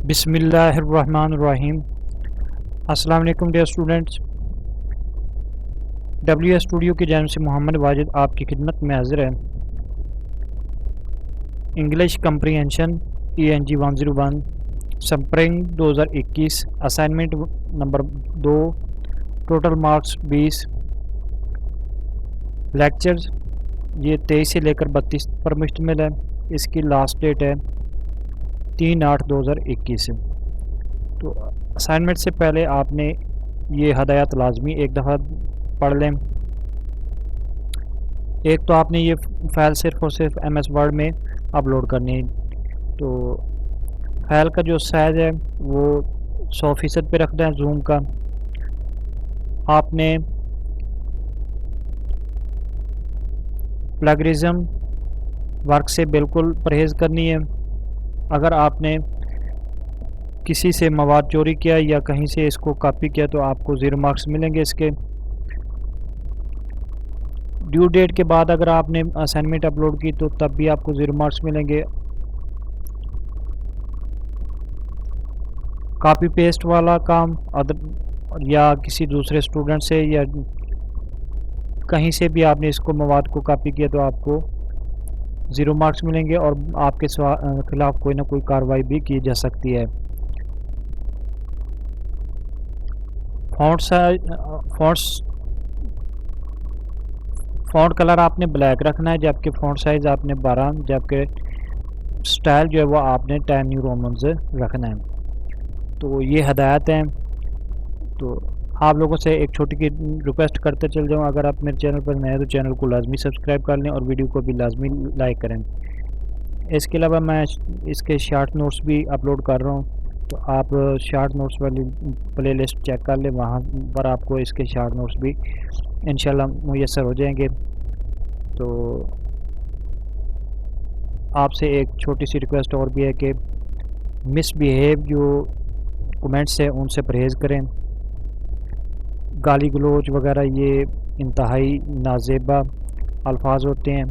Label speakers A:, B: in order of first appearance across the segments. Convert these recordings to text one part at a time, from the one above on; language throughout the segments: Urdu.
A: بسم اللہ الرحمن الرحیم۔ السلام علیکم dear students, W S studio کی جانب سے محمد واجد آپ کی خدمت میں حاضر ہے۔ English comprehension ENG 101 spring 2021 assignment number 2، total marks 20، lectures یہ 23 سے لے کر 32 پر مشتمل ہے۔ اس کی لاسٹ ڈیٹ ہے 3/8/2021۔ تو اسائنمنٹ سے پہلے آپ نے یہ ہدایات لازمی ایک دفعہ پڑھ لیں۔ ایک تو آپ نے یہ فائل صرف اور صرف MS ورڈ میں اپلوڈ کرنی ہے۔ تو فائل کا جو سائز ہے وہ 100% پہ رکھنا ہے زوم کا۔ آپ نے پلیگرزم ورک سے بالکل پرہیز کرنی ہے۔ اگر آپ نے کسی سے مواد چوری کیا یا کہیں سے اس کو کاپی کیا تو آپ کو 0 مارکس ملیں گے اس کے۔ ڈیو ڈیٹ کے بعد اگر آپ نے اسائنمنٹ اپلوڈ کی تو تب بھی آپ کو 0 مارکس ملیں گے۔ کاپی پیسٹ والا کام یا کسی دوسرے اسٹوڈنٹ سے یا کہیں سے بھی آپ نے اس کو مواد کو کاپی کیا تو آپ کو 0 مارکس ملیں گے اور آپ کے خلاف کوئی نہ کوئی کارروائی بھی کی جا سکتی ہے۔ فونٹ کلر آپ نے بلیک رکھنا ہے، جبکہ فونٹ سائز آپ نے 12، جبکہ سٹائل جو ہے وہ آپ نے 10 نیو رومنز رکھنا ہے۔ تو یہ ہدایات ہیں۔ تو آپ لوگوں سے ایک چھوٹی کی ریکویسٹ کرتے چل جاؤں، اگر آپ میرے چینل پر نئے ہیں تو چینل کو لازمی سبسکرائب کر لیں اور ویڈیو کو بھی لازمی لائک کریں۔ اس کے علاوہ میں اس کے شارٹ نوٹس بھی اپلوڈ کر رہا ہوں، تو آپ شارٹ نوٹس والی پلے لسٹ چیک کر لیں، وہاں پر آپ کو اس کے شارٹ نوٹس بھی انشاءاللہ میسر ہو جائیں گے۔ تو آپ سے ایک چھوٹی سی ریکویسٹ اور بھی ہے کہ مس بیہیو جو کومنٹس ہیں ان سے پرہیز کریں۔ گالی گلوچ وغیرہ یہ انتہائی نازیبا الفاظ ہوتے ہیں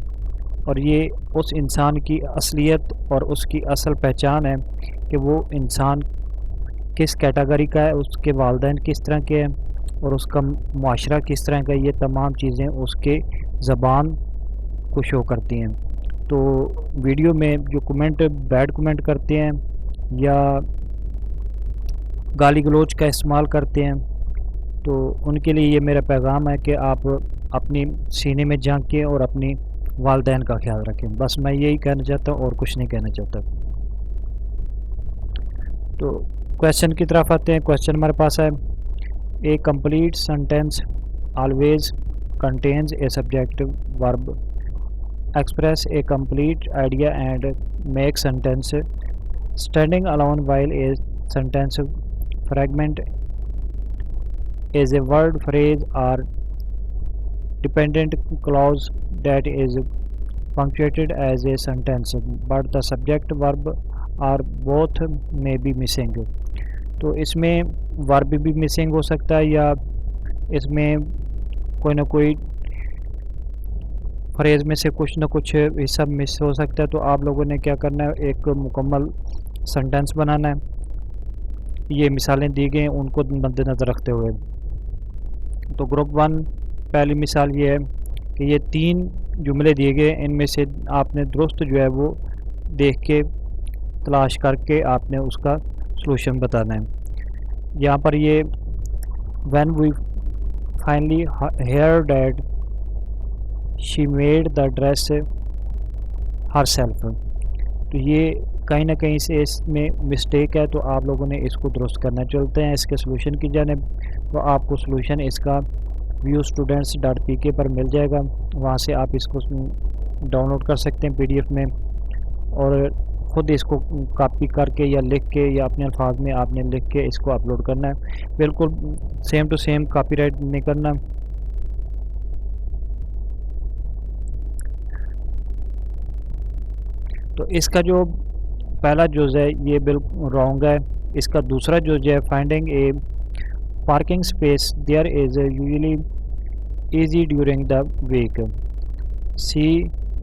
A: اور یہ اس انسان کی اصلیت اور اس کی اصل پہچان ہے کہ وہ انسان کس کیٹیگری کا ہے، اس کے والدین کس طرح کے ہیں اور اس کا معاشرہ کس طرح کا ہے۔ یہ تمام چیزیں اس کے زبان کو شو کرتی ہیں۔ تو ویڈیو میں جو بیڈ کومنٹ کرتے ہیں یا گالی گلوچ کا استعمال کرتے ہیں تو ان کے لیے یہ میرا پیغام ہے کہ آپ اپنی سینے میں جھانکیں اور اپنی والدین کا خیال رکھیں۔ بس میں یہی کہنا چاہتا ہوں اور کچھ نہیں کہنا چاہتا۔ تو کویشچن کی طرف آتے ہیں۔ کویشچن ہمارے پاس ہے، a complete sentence always contains a subjective verb, express a complete idea and make sentence standing alone while a sentence fragment is a word, phrase or dependent clause that is punctuated as a sentence but the subject, verb or both may be missing۔ تو اس میں ورب بھی مسنگ ہو سکتا ہے یا اس میں کوئی نہ کوئی فریز میں سے کچھ نہ کچھ حصہ مس ہو سکتا ہے۔ تو آپ لوگوں نے کیا کرنا ہے، ایک مکمل سنٹینس بنانا ہے۔ یہ مثالیں دی گئی ہیں ان کو مد نظر رکھتے ہوئے۔ تو گروپ 1 پہلی مثال یہ ہے کہ یہ 3 جملے دیے گئے، ان میں سے آپ نے درست جو ہے وہ دیکھ کے تلاش کر کے آپ نے اس کا سلوشن بتانا ہے۔ یہاں پر یہ when we finally heard that she made the dress herself، تو یہ کہیں نہ کہیں سے اس میں مسٹیک ہے، تو آپ لوگوں نے اس کو درست کرنا۔ چلتے ہیں اس کے سلوشن کی جانب۔ تو آپ کو سلوشن اس کا viewstudents.pk پر مل جائے گا، وہاں سے آپ اس کو ڈاؤن لوڈ کر سکتے ہیں PDF میں اور خود اس کو کاپی کر کے یا لکھ کے یا اپنے الفاظ میں آپ نے لکھ کے اس کو اپلوڈ کرنا ہے۔ بالکل same to same copy write نہیں کرنا۔ تو اس کا جو پہلا جز ہے یہ بالکل رانگ ہے۔ اس کا دوسرا جز ہے finding a parking space there is usually easy during the week, see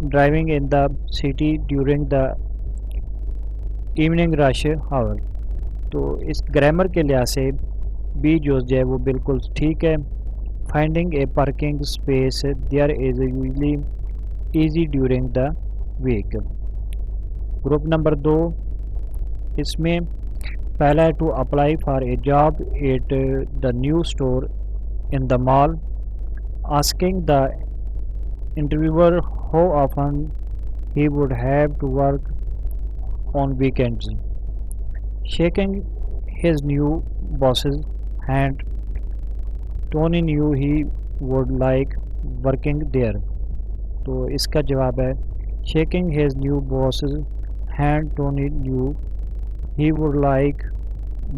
A: driving in the city during the evening rush hour. تو اس گرامر کے لحاظ سے بی جو ہے وہ بالکل ٹھیک ہے. Finding a parking space there is usually easy during the week. Group number 2 اس میں پہلا ہے to apply for a job at the new store in the mall, asking the interviewer how often he would have to work on weekends. Shaking his new boss's hand, Tony knew he would like working there. تو اس کا جواب ہے shaking his new boss's hand, Tony knew he would like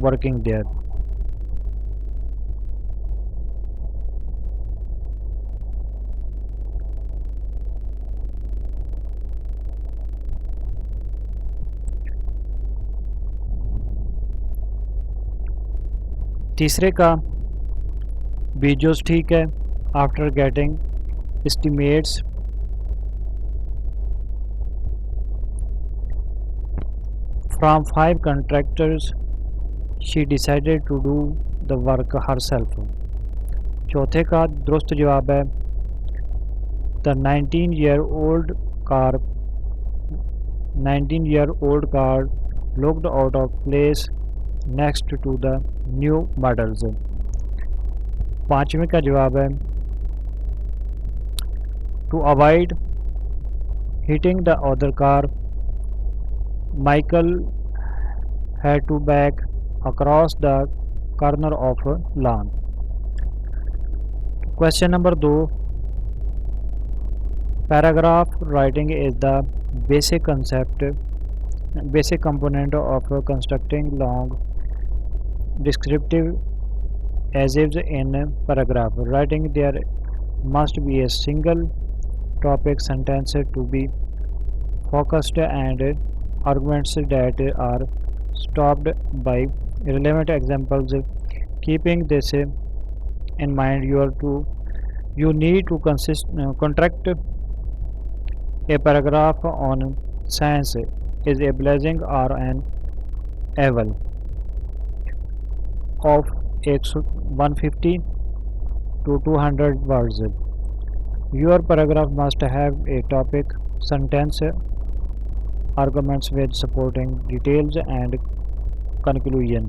A: working there. تیسرے کا بیجوز ٹھیک ہے. After getting estimates from 5 contractors she decided to do the work herself. چوتھے کا درست جواب ہے دا 19-year-old car looked out of place next to the new models. پانچویں کا جواب ہے to avoid hitting the other car, Michael had to back across the corner of a lawn. Question number 2. Paragraph writing is the basic component of constructing long descriptive adjectives in paragraph. Writing there must be a single topic sentence to be focused and arguments that are stopped by relevant examples. Keeping this in mind, you need to construct a paragraph on science is a blessing or an evil of 150 to 200 words. Your paragraph must have a topic, sentence, arguments with supporting details and conclusion.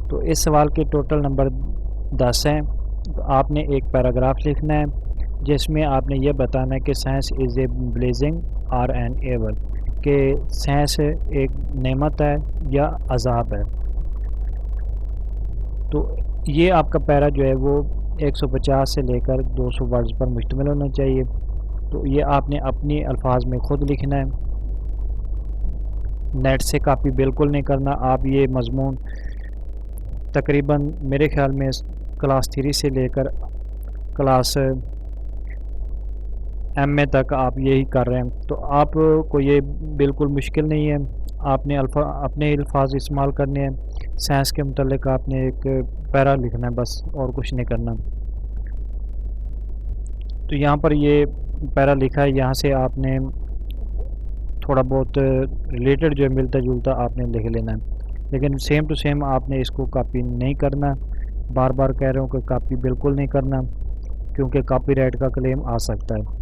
A: تو اس سوال کے ٹوٹل نمبر 10 ہیں. تو آپ نے ایک پیراگراف لکھنا ہے جس میں آپ نے یہ بتانا ہے کہ سائنس از اے بلیزنگ اور این ایول، کہ سائنس ایک نعمت ہے یا عذاب ہے. تو یہ آپ کا پیرا جو ہے وہ 150 سے لے کر 200 ورڈز پر مشتمل ہونا چاہیے. تو یہ آپ نے اپنی الفاظ میں خود لکھنا ہے، نیٹ سے کاپی بالکل نہیں کرنا. آپ یہ مضمون تقریباً میرے خیال میں کلاس 3 سے لے کر کلاس ایم اے تک آپ یہی کر رہے ہیں. تو آپ کو یہ بالکل مشکل نہیں ہے. آپ نے اپنے الفاظ استعمال کرنے ہیں. سائنس کے متعلق آپ نے ایک پیرا لکھنا ہے بس، اور کچھ نہیں کرنا. تو یہاں پر یہ پیرا لکھا ہے، یہاں سے آپ نے تھوڑا بہت ریلیٹڈ جو ہے ملتا جلتا آپ نے لکھ لینا ہے، لیکن سیم ٹو سیم آپ نے اس کو کاپی نہیں کرنا. بار بار کہہ رہا ہوں کہ کاپی بالکل نہیں کرنا، کیونکہ کاپی رائٹ کا کلیم آ سکتا ہے.